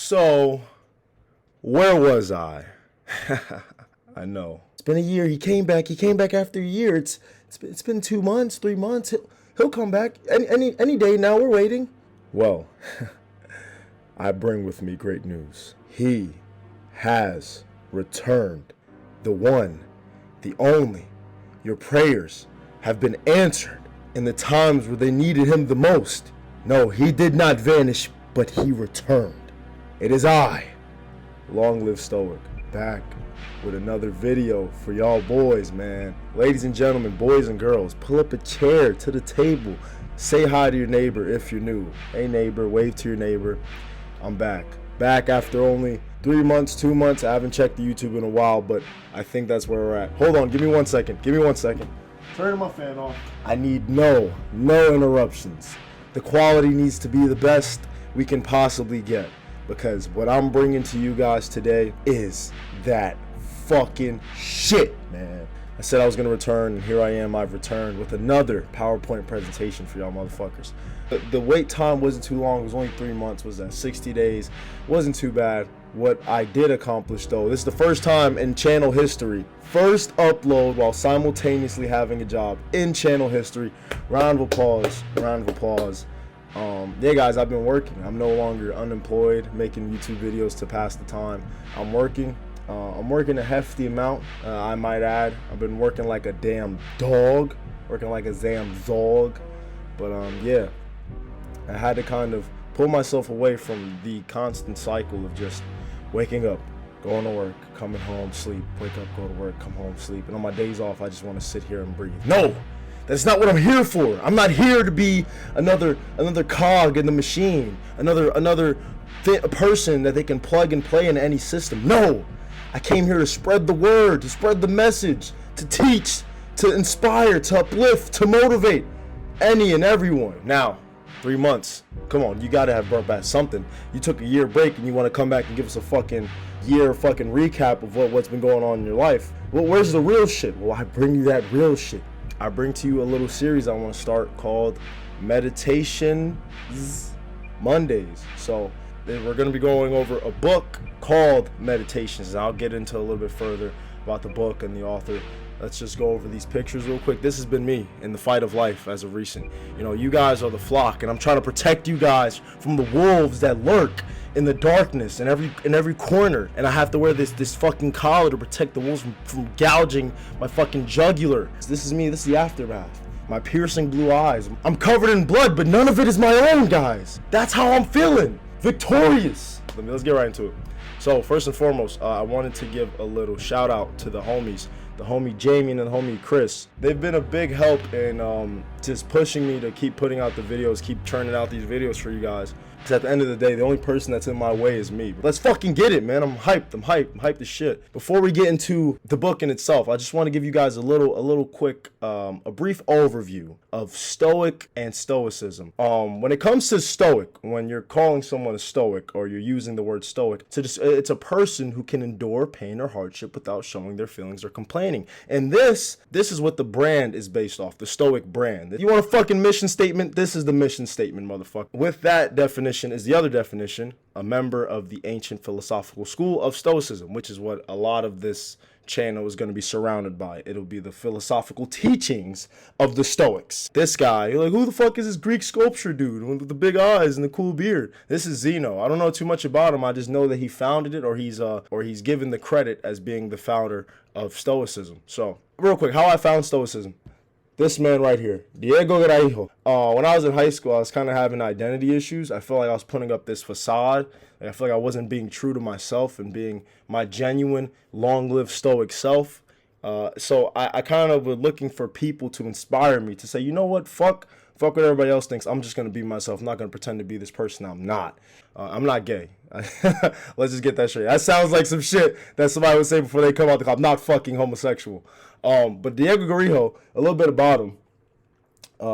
So, where was I? I know. It's been a year. He came back after a year. It's been 2 months, 3 months. He'll come back any day now. We're waiting. Well, I bring with me great news. He has returned. The one, the only. Your prayers have been answered in the times where they needed him the most. No, he did not vanish, but he returned. It is I, Long Live Stoic, back with another video for y'all boys, man. Ladies and gentlemen, boys and girls, pull up a chair to the table. Say hi to your neighbor if you're new. Hey neighbor, wave to your neighbor. I'm back. Back after only 3 months, 2 months. I haven't checked the YouTube in a while, but I think that's where we're at. Hold on, give me 1 second. Turning my fan off. I need no interruptions. The quality needs to be the best we can possibly get, because what I'm bringing to you guys today is that fucking shit, man. I said I was gonna return, and here I am. I've returned with another PowerPoint presentation for y'all motherfuckers. The wait time wasn't too long. It was only 3 months. Was that 60 days? Wasn't too bad. What I did accomplish, though, this is the first time in channel history, first upload while simultaneously having a job in channel history. Round of applause. Yeah, guys, I've been working. I'm no longer unemployed, making YouTube videos to pass the time. I'm working a hefty amount, I might add. I've been working like a damn dog, But yeah, I had to kind of pull myself away from the constant cycle of just waking up, going to work, coming home, sleep, wake up, go to work, come home, sleep. And on my days off, I just want to sit here and breathe. No, that's not what I'm here for. I'm not here to be another cog in the machine, another person that they can plug and play in any system. No, I came here to spread the word, to spread the message, to teach, to inspire, to uplift, to motivate any and everyone. Now, 3 months. Come on, you gotta have brought back something. You took a year break and you want to come back and give us a fucking year fucking recap of what's been going on in your life. Well, where's the real shit? Well, I bring you that real shit. I bring to you a little series I want to start called Meditation Mondays. So we're going to be going over a book called Meditations, and I'll get into a little bit further about the book and the author. Let's just go over these pictures real quick. This has been me in the fight of life as of recent. You know, you guys are the flock, and I'm trying to protect you guys from the wolves that lurk in the darkness in every corner. And I have to wear this fucking collar to protect the wolves from gouging my fucking jugular. This is me. This is the aftermath. My piercing blue eyes. I'm covered in blood, but none of it is my own, guys. That's how I'm feeling. Victorious. Let's get right into it. So first and foremost, I wanted to give a little shout out to the homies. The homie Jamie and the homie Chris. They've been a big help in just pushing me to keep putting out the videos, keep churning out these videos for you guys. Because at the end of the day, the only person that's in my way is me. Let's fucking get it, man. I'm hyped as shit. Before we get into the book in itself, I just want to give you guys a little quick, a brief overview of Stoic and Stoicism. When it comes to Stoic, when you're calling someone a Stoic or you're using the word Stoic, it's a person who can endure pain or hardship without showing their feelings or complaining. And this is what the brand is based off, the Stoic brand. If you want a fucking mission statement, this is the mission statement, motherfucker. With that definition is the other definition, a member of the ancient philosophical school of Stoicism, which is what a lot of this channel is going to be surrounded by. It'll be the philosophical teachings of the Stoics. This guy, you're like, who the fuck is this Greek sculpture dude with the big eyes and the cool beard? This is Zeno. I don't know too much about him. I just know that he founded it, or he's given the credit as being the founder of Stoicism. So, real quick, how I found Stoicism. This man right here, Diego Graijo. When I was in high school, I was kind of having identity issues. I felt like I was putting up this facade. I feel like I wasn't being true to myself and being my genuine, long-lived Stoic self. So I kind of was looking for people to inspire me to say, you know what, fuck what everybody else thinks. I'm just going to be myself. I'm not going to pretend to be this person I'm not. I'm not gay. Let's just get that straight. That sounds like some shit that somebody would say before they come out the club. I'm not fucking homosexual. But Diego Graijo, a little bit about him.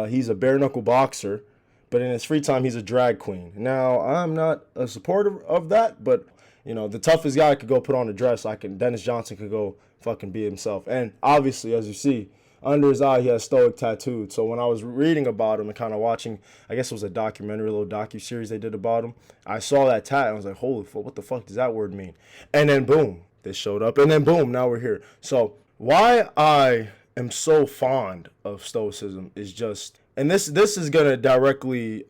He's a bare knuckle boxer, but in his free time, he's a drag queen. Now, I'm not a supporter of that, but you know, the toughest guy could go put on a dress. Dennis Johnson could go fucking be himself. And obviously, as you see, under his eye, he has Stoic tattooed. So when I was reading about him and kind of watching, I guess it was a documentary, a little docu-series they did about him, I saw that tat and I was like, holy fuck, what the fuck does that word mean? And then boom, this showed up. And then boom, now we're here. So why I am so fond of Stoicism is just, and this is going to directly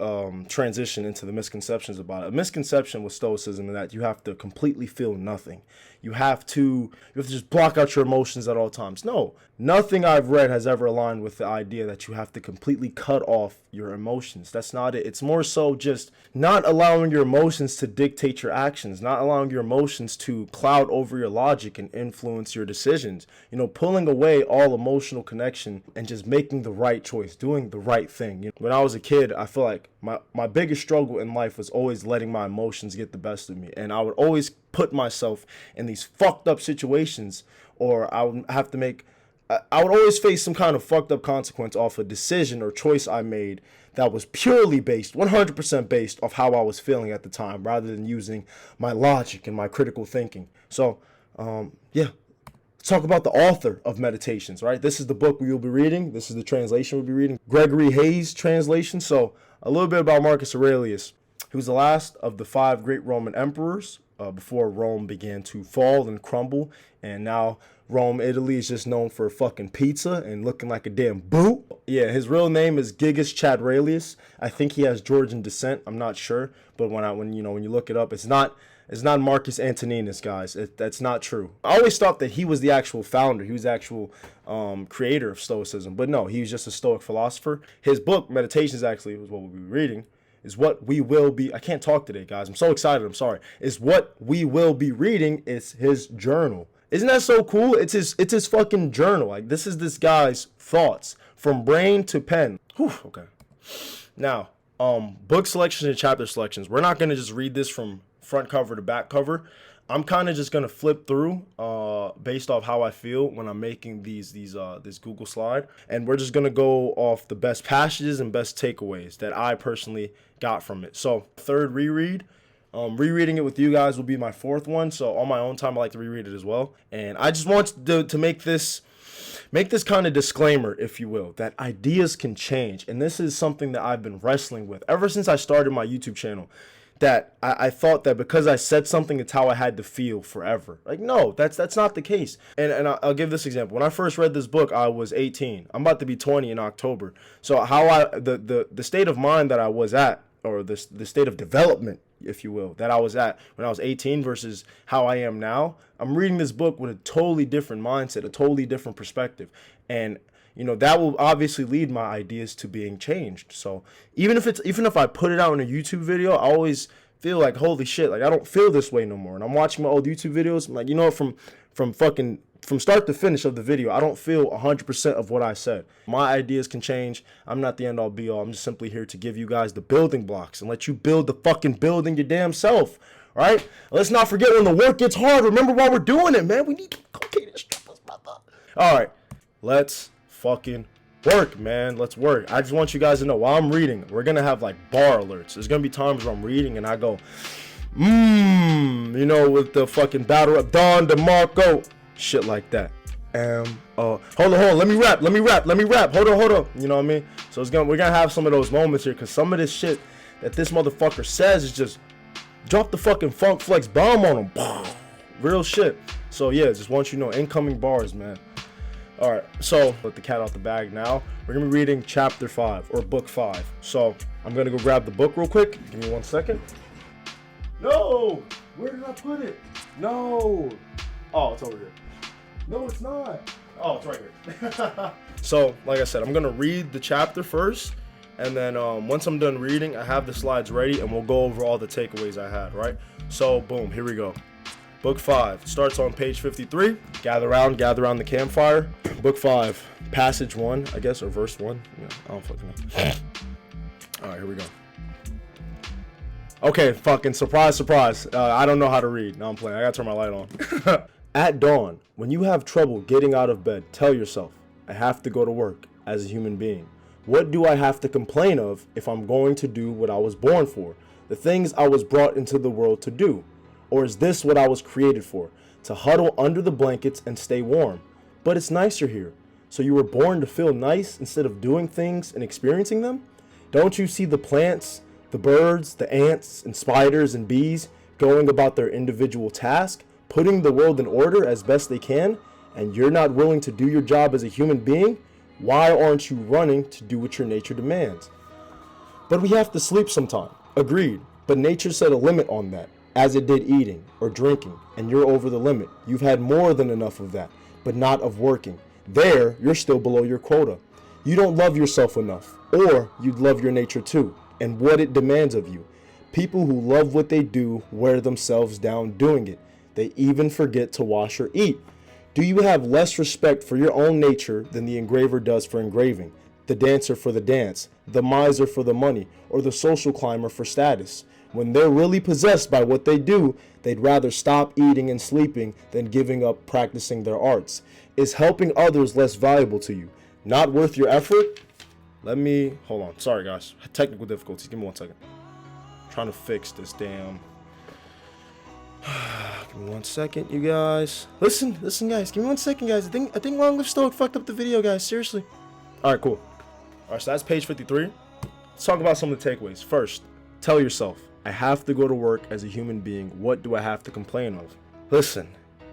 transition into the misconceptions about it. A misconception with Stoicism is that you have to completely feel nothing. You have to just block out your emotions at all times. No, nothing I've read has ever aligned with the idea that you have to completely cut off your emotions. That's not it. It's more so just not allowing your emotions to dictate your actions, not allowing your emotions to cloud over your logic and influence your decisions. You know, pulling away all emotional connection and just making the right choice, doing the right thing. You know, when I was a kid, I feel like my biggest struggle in life was always letting my emotions get the best of me. And I would always put myself in these fucked up situations, or I would have to make, I would always face some kind of fucked up consequence off a decision or choice I made that was purely based, 100% based off how I was feeling at the time, rather than using my logic and my critical thinking. So, yeah. Let's talk about the author of Meditations, right? This is the book we will be reading. This is the translation we'll be reading. Gregory Hayes translation. So, a little bit about Marcus Aurelius. He was the last of the 5 great Roman emperors before Rome began to fall and crumble. And now Rome, Italy is just known for fucking pizza and looking like a damn boot. Yeah, his real name is Gigas Chadralius. I think he has Georgian descent. I'm not sure, but when you look it up, it's not Marcus Antoninus, guys. That's not true. I always thought that he was the actual founder. He was the actual creator of Stoicism. But no, he was just a Stoic philosopher. His book, Meditations, actually, was what we'll be reading. Is what we will be. I can't talk today, guys. I'm so excited. I'm sorry. Is what we will be reading is his journal. Isn't that so cool? It's his fucking journal. Like, this is this guy's thoughts from brain to pen. Whew, okay. Now, book selections and chapter selections. We're not gonna just read this from front cover to back cover. I'm kind of just gonna flip through based off how I feel when I'm making this Google slide, and we're just gonna go off the best passages and best takeaways that I personally got from it. So, third reread. Rereading it with you guys will be my 4th one. So on my own time, I like to reread it as well. And I just want to make this kind of disclaimer, if you will, that ideas can change. And this is something that I've been wrestling with ever since I started my YouTube channel. That I thought that because I said something, it's how I had to feel forever. Like, no, that's not the case. And I'll give this example. When I first read this book, I was 18. I'm about to be 20 in October. So the state of mind that I was at, or the state of development, if you will, that I was at when I was 18 versus how I am now, I'm reading this book with a totally different mindset, a totally different perspective. And, you know, that will obviously lead my ideas to being changed. So even if I put it out in a YouTube video, I always feel like, holy shit, like I don't feel this way no more. And I'm watching my old YouTube videos, I'm like, you know, from start to finish of the video, I don't feel 100% of what I said. My ideas can change. I'm not the end all be all. I'm just simply here to give you guys the building blocks and let you build the fucking building your damn self. All right? Let's not forget when the work gets hard. Remember why we're doing it, man. We need to cocaine and strap us, brother. All right. Let's fucking work, man. Let's work. I just want you guys to know while I'm reading, we're going to have like bar alerts. There's going to be times where I'm reading and I go, you know, with the fucking battle of Don DeMarco. Shit like that. Hold on. Let me rap. Hold on. You know what I mean? So we're gonna have some of those moments here, cause some of this shit that this motherfucker says is just drop the fucking funk flex bomb on him. Real shit. So yeah, just want you to know, incoming bars, man. All right. So let the cat out the bag now. We're gonna be reading chapter 5 or book 5. So I'm gonna go grab the book real quick. Give me 1 second. No. Where did I put it? No. Oh, it's over here. No, it's not. Oh, it's right here. So, like I said, I'm going to read the chapter first. And then once I'm done reading, I have the slides ready. And we'll go over all the takeaways I had, right? So, boom, here we go. Book 5 starts on page 53. Gather around the campfire. Book 5, passage 1, I guess, or verse 1. Yeah, I don't fucking know. All right, here we go. Okay, fucking surprise. I don't know how to read. No, I'm playing. I got to turn my light on. At dawn, when you have trouble getting out of bed, tell yourself, I have to go to work as a human being. What do I have to complain of if I'm going to do what I was born for? The things I was brought into the world to do? Or is this what I was created for? To huddle under the blankets and stay warm? But it's nicer here. So you were born to feel nice instead of doing things and experiencing them? Don't you see the plants, the birds, the ants, and spiders and bees going about their individual task, putting the world in order as best they can, and you're not willing to do your job as a human being? Why aren't you running to do what your nature demands? But we have to sleep sometime. Agreed. But nature set a limit on that, as it did eating or drinking, and you're over the limit. You've had more than enough of that, but not of working. There, you're still below your quota. You don't love yourself enough, or you'd love your nature too, and what it demands of you. People who love what they do wear themselves down doing it. They even forget to wash or eat. Do you have less respect for your own nature than the engraver does for engraving, the dancer for the dance, the miser for the money, or the social climber for status? When they're really possessed by what they do, they'd rather stop eating and sleeping than giving up practicing their arts. Is helping others less valuable to you? Not worth your effort? Hold on. Sorry, guys. Technical difficulties. Give me 1 second. I'm trying to fix this damn. Give me 1 second, you guys. Listen, guys. Give me 1 second, guys. I think Long Live Stoic fucked up the video, guys. Seriously. All right, cool. All right, so that's page 53. Let's talk about some of the takeaways. First, tell yourself, I have to go to work as a human being. What do I have to complain of? Listen,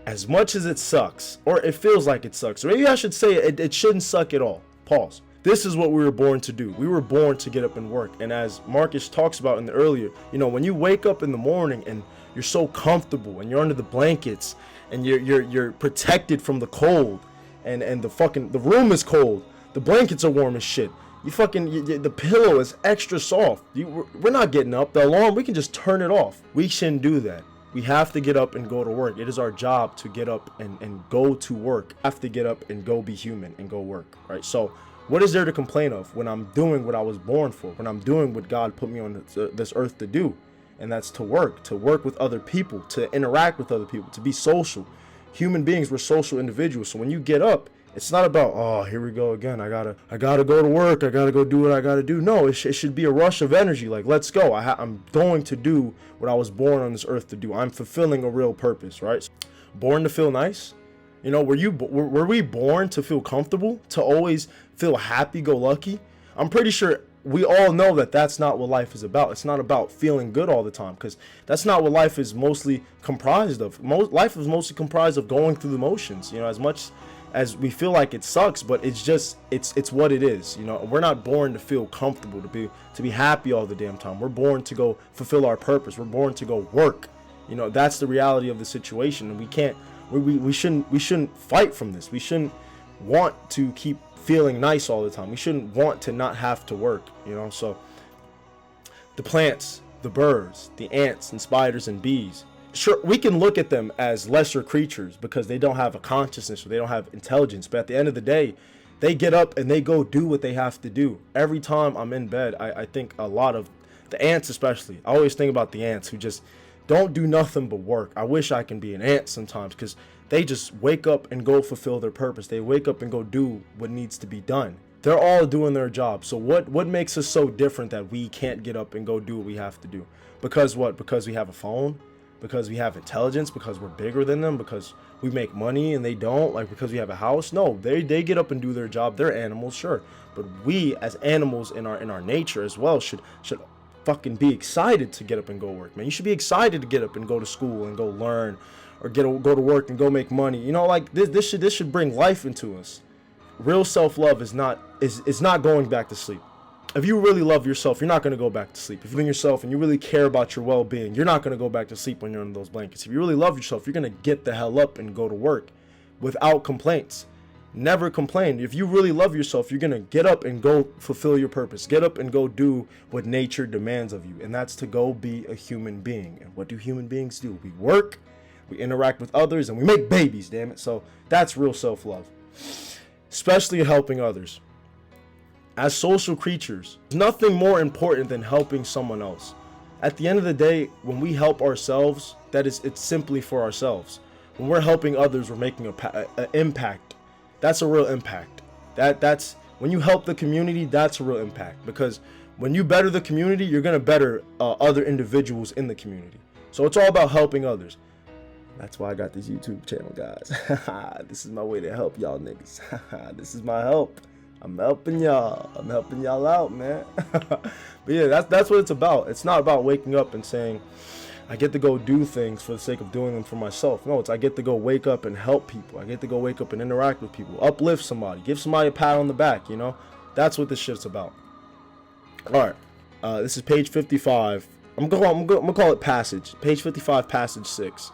as much as it sucks, or it feels like it sucks, or maybe I should say it shouldn't suck at all. Pause. This is what we were born to do. We were born to get up and work. And as Marcus talks about in the earlier, when you wake up in the morning and you're so comfortable and you're under the blankets and you're protected from the cold and the room is cold, the blankets are warm as shit. The pillow is extra soft. We're not getting up. The alarm, we can just turn it off. We shouldn't do that. We have to get up and go to work. It is our job to get up and go to work. Have to get up and go be human and go work, right? So what is there to complain of when I'm doing what I was born for, when I'm doing what God put me on this earth to do? And that's to work with other people, to interact with other people, to be social. Human beings, we're social individuals. So when you get up, it's not about, oh, here we go again. I gotta go to work. I gotta go do what I gotta do. No, it should be a rush of energy. Like, let's go. I'm going to do what I was born on this earth to do. I'm fulfilling a real purpose, right? Born to feel nice. Were we born to feel comfortable, to always feel happy-go-lucky? I'm pretty sure we all know that that's not what life is about. It's not about feeling good all the time, because that's not what life is mostly comprised of. Life is mostly comprised of going through the motions, as much as we feel like it sucks, but it's what it is. We're not born to feel comfortable, to be happy all the damn time. We're born to go fulfill our purpose. We're born to go work. That's the reality of the situation, and we shouldn't fight from this. We shouldn't want to keep feeling nice all the time. We shouldn't want to not have to work. So the plants, the birds, the ants and spiders and bees, sure, we can look at them as lesser creatures because they don't have a consciousness or they don't have intelligence. But at the end of the day, they get up and they go do what they have to do. Every time I'm in bed, I think a lot of the ants, especially. I always think about the ants who just don't do nothing but work. I wish I can be an ant sometimes, because they just wake up and go fulfill their purpose. They wake up and go do what needs to be done. They're all doing their job. So what makes us so different that we can't get up and go do what we have to do? Because what? Because we have a phone? Because we have intelligence? Because we're bigger than them? Because we make money and they don't? Like, because we have a house? No, they get up and do their job. They're animals, sure. But we as animals in our nature as well should fucking be excited to get up and go work, man. You should be excited to get up and go to school and go learn, or go to work and go make money. Like this should bring life into us. Real self-love is not going back to sleep. If you really love yourself, you're not going to go back to sleep. If you love yourself and you really care about your well-being, you're not going to go back to sleep when you're in those blankets. If you really love yourself, you're going to get the hell up and go to work without complaints. Never complain. If you really love yourself, you're going to get up and go fulfill your purpose. Get up and go do what nature demands of you. And that's to go be a human being. And what do human beings do? We work, we interact with others, and we make babies, damn it. So that's real self-love. Especially helping others. As social creatures, there's nothing more important than helping someone else. At the end of the day, when we help ourselves, it's simply for ourselves. When we're helping others, we're making an impact. That's a real impact. That's when you help the community, that's a real impact. Because when you better the community, you're gonna better other individuals in the community. So it's all about helping others. That's why I got this YouTube channel, guys. This is my way to help y'all niggas. This is my help. I'm helping y'all. I'm helping y'all out, man. But yeah, that's what it's about. It's not about waking up and saying, I get to go do things for the sake of doing them for myself. No, it's I get to go wake up and help people. I get to go wake up and interact with people, uplift somebody, give somebody a pat on the back, you know? That's what this shit's about. All right. This is page 55. I'm gonna call it passage. Page 55, passage 6.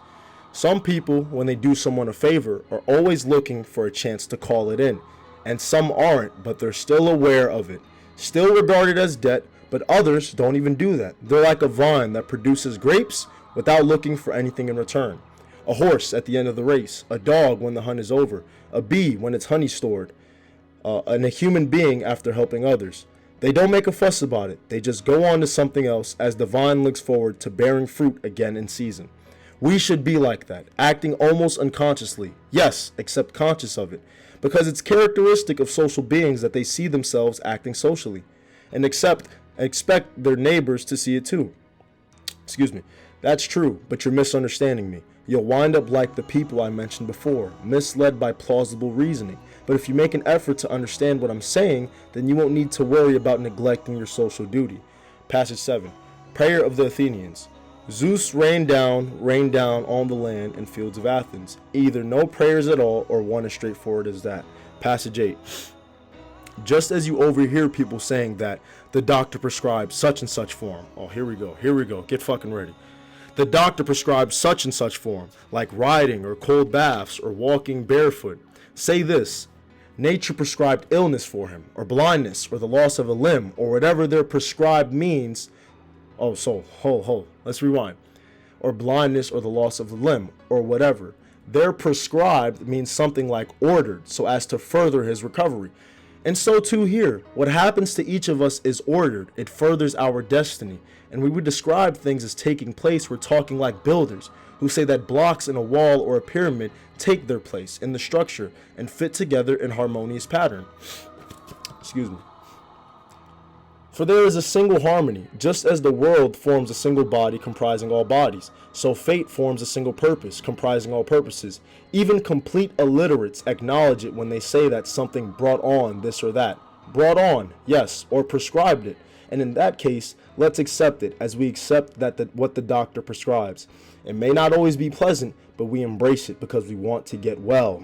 Some people, when they do someone a favor, are always looking for a chance to call it in. And some aren't, but they're still aware of it. Still regarded as debt, but others don't even do that. They're like a vine that produces grapes without looking for anything in return. A horse at the end of the race. A dog when the hunt is over. A bee when it's honey stored. And a human being after helping others. They don't make a fuss about it. They just go on to something else as the vine looks forward to bearing fruit again in season. We should be like that, acting almost unconsciously. Yes, except conscious of it. Because it's characteristic of social beings that they see themselves acting socially. And expect their neighbors to see it too. Excuse me. That's true, but you're misunderstanding me. You'll wind up like the people I mentioned before, misled by plausible reasoning. But if you make an effort to understand what I'm saying, then you won't need to worry about neglecting your social duty. Passage 7. Prayer of the Athenians. Zeus rained down on the land and fields of Athens. Either no prayers at all or one as straightforward as that. Passage 8. Just as you overhear people saying that the doctor prescribes such and such form. Oh, here we go. Get fucking ready. The doctor prescribes such and such form, like riding or cold baths or walking barefoot. Say this. Nature prescribed illness for him, or blindness, or the loss of a limb, or whatever their prescribed means. Oh, so, let's rewind. Or blindness or the loss of a limb, or whatever. Their prescribed means something like ordered, so as to further his recovery. And so too here, what happens to each of us is ordered. It furthers our destiny. And when we describe things as taking place, we're talking like builders, who say that blocks in a wall or a pyramid take their place in the structure and fit together in harmonious pattern. Excuse me. For there is a single harmony, just as the world forms a single body comprising all bodies, so fate forms a single purpose comprising all purposes. Even complete illiterates acknowledge it when they say that something brought on this or that. Brought on, yes, or prescribed it. And in that case, let's accept it as we accept that what the doctor prescribes. It may not always be pleasant, but we embrace it because we want to get well.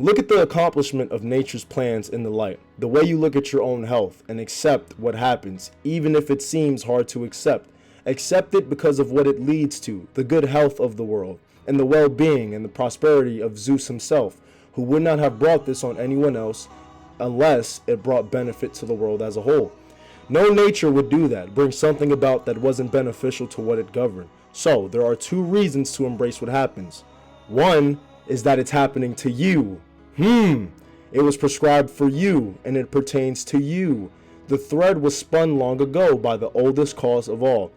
Look at the accomplishment of nature's plans in the light, the way you look at your own health and accept what happens, even if it seems hard to accept. Accept it because of what it leads to, the good health of the world, and the well-being and the prosperity of Zeus himself, who would not have brought this on anyone else unless it brought benefit to the world as a whole. No nature would do that, bring something about that wasn't beneficial to what it governed. So, there are two reasons to embrace what happens. One is that it's happening to you. It was prescribed for you, and it pertains to you. The thread was spun long ago by the oldest cause of all.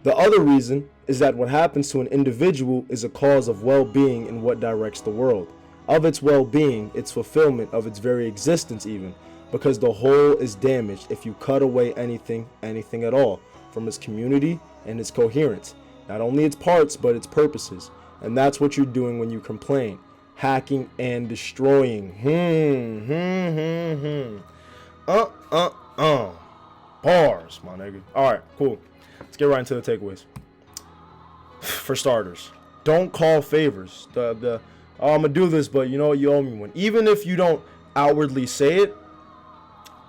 The other reason is that what happens to an individual is a cause of well-being in what directs the world. Of its well-being, its fulfillment of its very existence even, because the whole is damaged if you cut away anything at all, from its community and its coherence. Not only its parts, but its purposes. And that's what you're doing when you complain. Hacking and destroying. Bars, my nigga. Alright, cool. Let's get right into the takeaways. For starters, don't call favors. I'm gonna do this, but you know what, you owe me one. Even if you don't outwardly say it,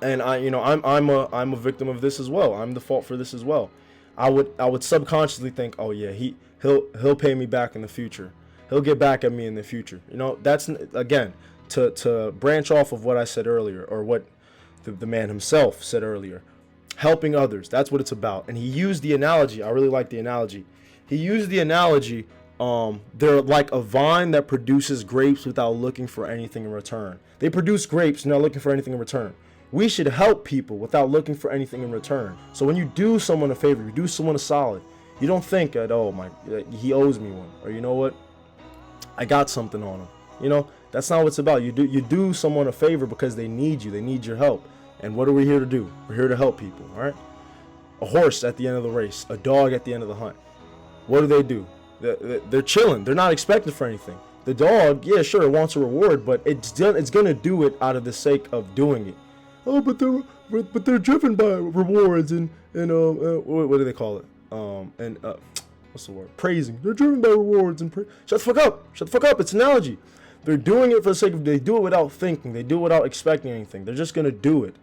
and I'm a victim of this as well. I'm the fault for this as well. I would subconsciously think, oh yeah, he'll pay me back in the future. He'll get back at me in the future. You know, that's, again, to branch off of what I said earlier, or what the man himself said earlier. Helping others, that's what it's about. And he used the analogy. I really like the analogy. He used the analogy, they're like a vine that produces grapes without looking for anything in return. They produce grapes, not looking for anything in return. We should help people without looking for anything in return. So when you do someone a favor, you do someone a solid, you don't think that, oh my, he owes me one, or you know what, I got something on him. You know, that's not what it's about. You do someone a favor because they need you. They need your help. And what are we here to do? We're here to help people, all right? a horse at the end of the race, a dog at the end of the hunt. What do? They're chilling. They're not expecting for anything. The dog, yeah, sure, it wants a reward, but it's gonna do it out of the sake of doing it. Oh, but they're driven by rewards and what do they call it? What's the word? Praising. They're driven by rewards and shut the fuck up. Shut the fuck up. It's an analogy. They're doing it for the sake of, they do it without thinking. They do it without expecting anything. They're just gonna do it.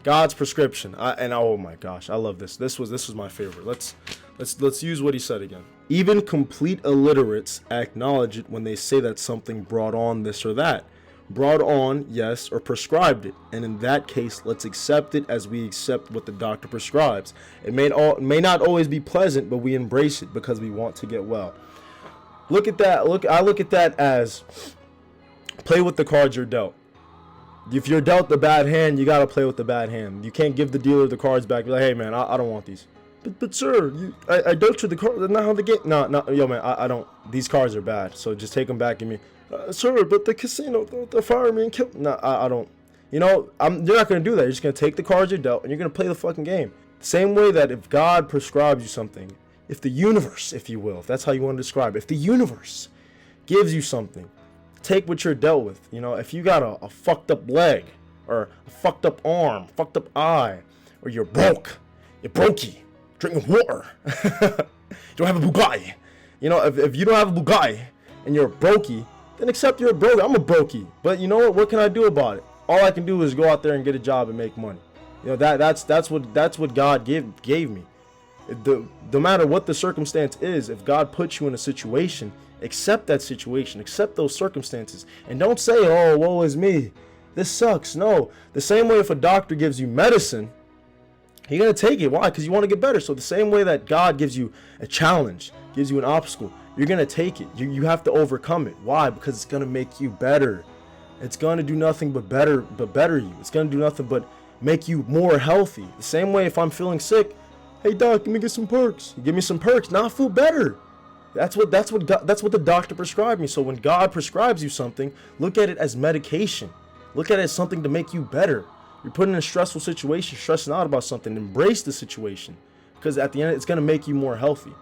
God's prescription. Oh my gosh, I love this. This was my favorite. Let's use what he said again. Even complete illiterates acknowledge it when they say that something brought on this or that. Brought on, yes, or prescribed it. And in that case, let's accept it as we accept what the doctor prescribes. It may not always be pleasant, but we embrace it because we want to get well. Look at that. I look at that as play with the cards you're dealt. If you're dealt the bad hand, you got to play with the bad hand. You can't give the dealer the cards back. Be like, hey, man, I don't want these. But sir, I dealt you the cards. That's not how the game. No, yo, man, I don't. These cards are bad. So just take them back and me. Sir, but the casino, they'll fire me and kill me. No, I don't. You know, you're not going to do that. You're just going to take the cards you're dealt and you're going to play the fucking game. Same way that if God prescribes you something, if the universe, if you will, if that's how you want to describe it, if the universe gives you something, take what you're dealt with. You know, if you got a fucked up leg or a fucked up arm, fucked up eye, or you're brokey, drinking water, you don't have a Bugatti. You know, if you don't have a Bugatti and you're a brokey, then accept you're a brokey. I'm a brokey. But you know what? What can I do about it? All I can do is go out there and get a job and make money. You know, that's what God gave me. No matter what the circumstance is, if God puts you in a situation, accept that situation, accept those circumstances, and don't say, oh, woe is me, this sucks. No, the same way if a doctor gives you medicine, you're going to take it. Why? Because you want to get better. So the same way that God gives you a challenge, gives you an obstacle, you're going to take it. You have to overcome it. Why? Because it's going to make you better. It's going to do nothing but better you. It's going to do nothing but make you more healthy. The same way if I'm feeling sick, hey doc, let me get some perks. You give me some perks, now I feel better. That's what the doctor prescribed me. So when God prescribes you something, look at it as medication. Look at it as something to make you better. You're put in a stressful situation, stressing out about something. Embrace the situation, because at the end, it's gonna make you more healthy.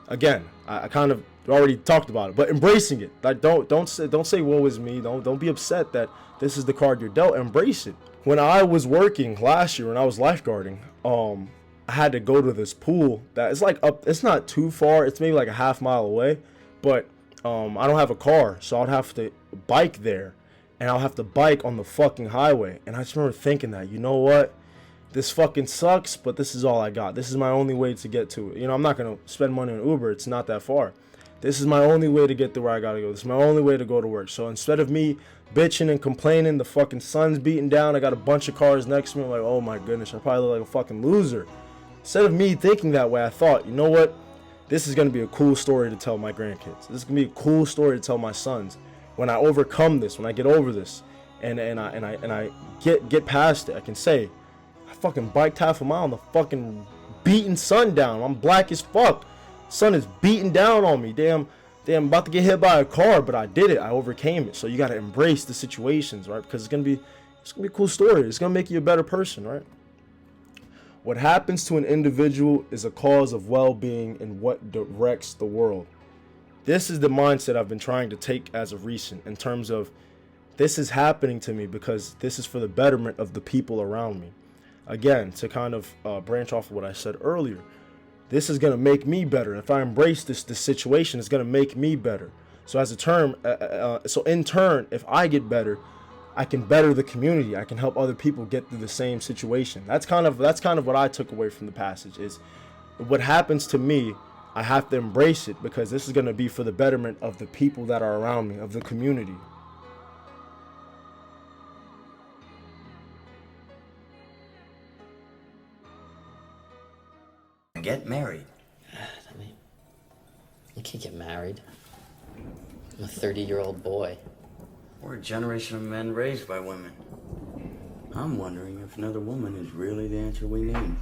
Again, I kind of already talked about it, but embracing it. Like don't say woe is me. Don't be upset that this is the card you're dealt. Embrace it. When I was working last year, when I was lifeguarding, I had to go to this pool that is like up. It's not too far. It's maybe like a half mile away, but I don't have a car, so I'd have to bike there. And I'll have to bike on the fucking highway. And I just remember thinking that, you know what? This fucking sucks, but this is all I got. This is my only way to get to it. You know, I'm not going to spend money on Uber. It's not that far. This is my only way to get to where I got to go. This is my only way to go to work. So instead of me bitching and complaining, the fucking sun's beating down, I got a bunch of cars next to me. I'm like, oh my goodness, I probably look like a fucking loser. Instead of me thinking that way, I thought, you know what? This is going to be a cool story to tell my grandkids. This is going to be a cool story to tell my sons. When I overcome this, when I get over this, and I get past it, I can say, I fucking biked half a mile in the fucking beating sun down. I'm black as fuck. Sun is beating down on me. Damn, I'm about to get hit by a car, but I did it. I overcame it. So you gotta embrace the situations, right? Because it's gonna be a cool story. It's gonna make you a better person, right? What happens to an individual is a cause of well-being in what directs the world. This is the mindset I've been trying to take as of recent, in terms of this is happening to me because this is for the betterment of the people around me. Again, to kind of branch off of what I said earlier, this is going to make me better. If I embrace this situation, it's going to make me better. So in turn, if I get better, I can better the community. I can help other people get through the same situation. That's kind of what I took away from the passage, is what happens to me, I have to embrace it, because this is going to be for the betterment of the people that are around me, of the community. Get married. I mean, you can't get married. I'm a 30-year-old boy. We're a generation of men raised by women. I'm wondering if another woman is really the answer we need.